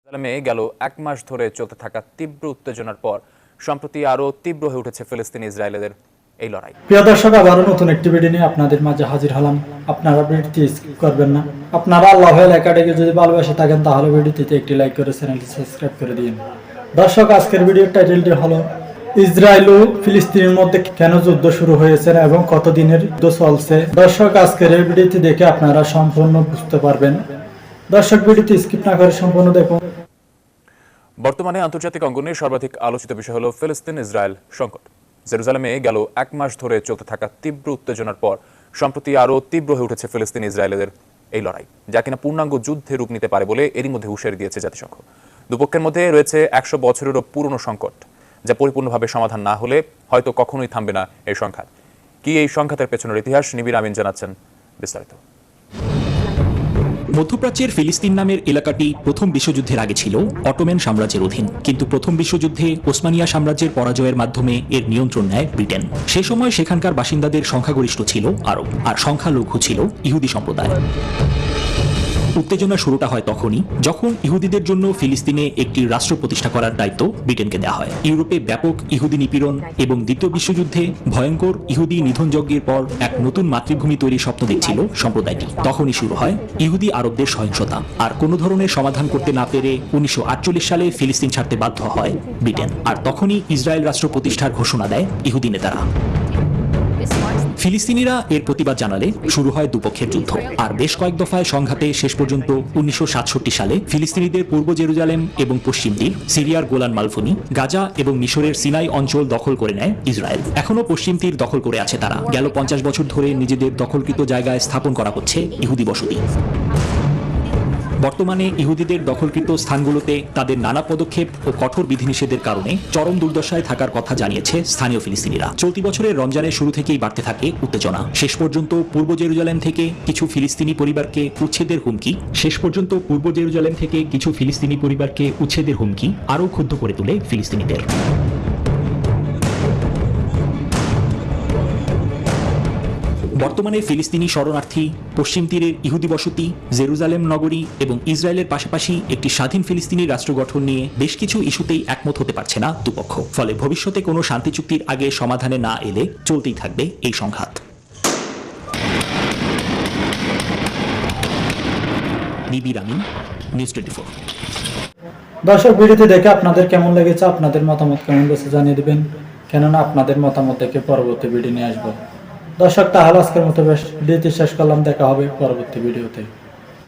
জেরুজালেমে গেল এক মাস ধরে চলতে থাকা তীব্র উত্তেজনার পর সম্প্রতি আরও তীব্র হয়ে উঠেছে ফিলিস্তিনি ইসরায়েলিদের এই লড়াই। প্রিয় দর্শক, আবারও নতুন একটি ভিডিও নিয়ে আপনাদের মাঝে হাজির হলাম। আপনারা ভিডিওটি স্কিপ করবেন না। আপনারা আল্লাহ এলাকাটাকে যদি ভালোবেসে থাকেন তাহলে ভিডিওটিতে একটি লাইক করে চ্যানেলটি সাবস্ক্রাইব করে দিন। দর্শক, আজকের ভিডিওর টাইটেলটি হলো ইসরায়েল ও ফিলিস্তিনের মধ্যে কেন যুদ্ধ শুরু হয়েছে এবং কতদিনের যুদ্ধ চলছে। দর্শক, আজকের এই ভিডিওটি দেখে আপনারা সম্পূর্ণ বুঝতে পারবেন। দর্শক, ভিডিওটি স্কিপ না করে সম্পূর্ণ দেখুন। বর্তমানে আন্তর্জাতিক অঙ্গনে সর্বাধিক আলোচিত বিষয় হলো ফিলিস্তিন ইসরায়েল সংকট। জেরুজালেমে গেল এক মাস ধরে চলতে থাকা তীব্র উত্তেজনার পর সম্প্রতি আরও তীব্র হয়ে উঠেছে ফিলিস্তিনি ইসরায়েলিদের এই লড়াই, যা কিনা পূর্ণাঙ্গ যুদ্ধে রূপ নিতে পারে বলে এরই মধ্যে হুঁশিয়ারি দিয়েছে জাতিসংঘ। দুপক্ষের মধ্যে রয়েছে 100 বছরেরও পুরনো সংকট, যা পরিপূর্ণভাবে সমাধান না হলে হয়তো কখনোই থামবে না এই সংঘাত। কি এই সংঘাতের পেছনের ইতিহাস, নিবিড় আমিন জানাচ্ছেন বিস্তারিত। মধ্যপ্রাচ্যের ফিলিস্তিন নামের এলাকাটি প্রথম বিশ্বযুদ্ধের আগে ছিল অটোম্যান সাম্রাজ্যের অধীন, কিন্তু প্রথম বিশ্বযুদ্ধে ওসমানিয়া সাম্রাজ্যের পরাজয়ের মাধ্যমে এর নিয়ন্ত্রণ নেয় ব্রিটেন। সে সময় সেখানকার বাসিন্দাদের সংখ্যাগরিষ্ঠ ছিল আরব, আর সংখ্যালঘু ছিল ইহুদি সম্প্রদায়। উত্তেজনা শুরুটা হয় তখনই যখন ইহুদিদের জন্য ফিলিস্তিনে একটি রাষ্ট্র প্রতিষ্ঠা করার দায়িত্ব ব্রিটেনকে দেওয়া হয়। ইউরোপে ব্যাপক ইহুদি নিপীড়ন এবং দ্বিতীয় বিশ্বযুদ্ধে ভয়ঙ্কর ইহুদি নিধনযজ্ঞের পর এক নতুন মাতৃভূমি তৈরির স্বপ্ন দেখছিল সম্প্রদায়টি। তখনই শুরু হয় ইহুদি আরবদের সহিংসতা। আর কোনো ধরনের সমাধান করতে না পেরে 1948 সালে ফিলিস্তিন ছাড়তে বাধ্য হয় ব্রিটেন। আর তখনই ইসরায়েল রাষ্ট্র প্রতিষ্ঠার ঘোষণা দেয় ইহুদি নেতারা। ফিলিস্তিনিরা এর প্রতিবাদ জানালে শুরু হয় দুপক্ষের যুদ্ধ। আর বেশ কয়েক দফায় সংঘাতে শেষ পর্যন্ত 1967 সালে ফিলিস্তিনিদের পূর্ব জেরুজালেম এবং পশ্চিম তীর, সিরিয়ার গোলান মালভূমি, গাজা এবং মিশরের সিনাই অঞ্চল দখল করে নেয় ইসরায়েল। এখনও পশ্চিম তীর দখল করে আছে তারা। গেল 50 বছর ধরে নিজেদের দখলকৃত জায়গায় স্থাপন করা হচ্ছে ইহুদি বসতি। বর্তমানে ইহুদিদের দখলকৃত স্থানগুলোতে তাদের নানা পদক্ষেপ ও কঠোর বিধিনিষেধের কারণে চরম দুর্দশায় থাকার কথা জানিয়েছে স্থানীয় ফিলিস্তিনিরা। চলতি বছরের রমজানের শুরু থেকেই বাড়তে থাকে উত্তেজনা। শেষ পর্যন্ত পূর্ব জেরুজালেম থেকে কিছু ফিলিস্তিনি পরিবারকে উচ্ছেদের হুমকি আরও ক্ষুব্ধ করে তোলে ফিলিস্তিনিদের। বর্তমানে ফিলিস্তিনি শরণার্থী, পশ্চিম তীরের ইহুদি বসতি, জেরুজালেম নগরী এবং ইসরায়েলের পাশাপাশি একটি স্বাধীন ফিলিস্তিনি রাষ্ট্র গঠন নিয়ে বেশ কিছু ইস্যুতেই একমত হতে পারছে না দুপক্ষ। ফলে ভবিষ্যতে কোনো শান্তি চুক্তির আগে সমাধানে না এলে চলতেই থাকবে এই সংঘাত। নিবিড় আমিন, নিউজ 24। দর্শক, ভিডিওটি দেখে আপনাদের কেমন লেগেছে, আপনাদের মতামত কেমন বসে জানিয়ে দিবেন, কেননা আপনাদের মতামত দেখে পরবর্তী ভিডিও নিয়ে আসবো। দর্শক, তাহলে আজকের মতো ভিডিওটি শেষ করলাম। দেখা হবে পরবর্তী ভিডিওতে।